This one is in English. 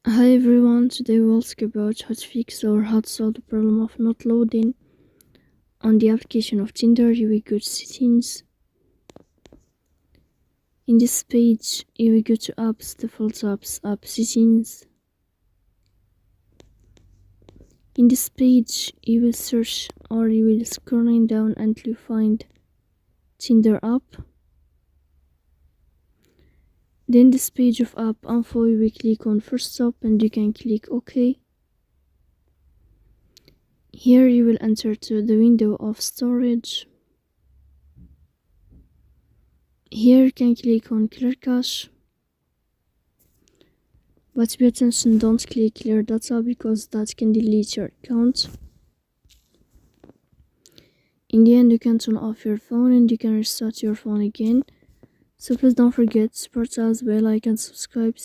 Hi everyone, today we'll talk about how to fix or how to solve the problem of not loading on the application of Tinder. You will go to settings. In this page, you will go to apps, default apps, app settings. In this page, you will search or you will scrolling down until you find Tinder app. Then this page of app info, you will click on first stop and you can click OK. Here you will enter to the window of storage. Here you can click on clear cache. But pay attention, don't click clear data because that can delete your account. In the end, you can turn off your phone and you can restart your phone again. So please don't forget to support us by like and subscribe.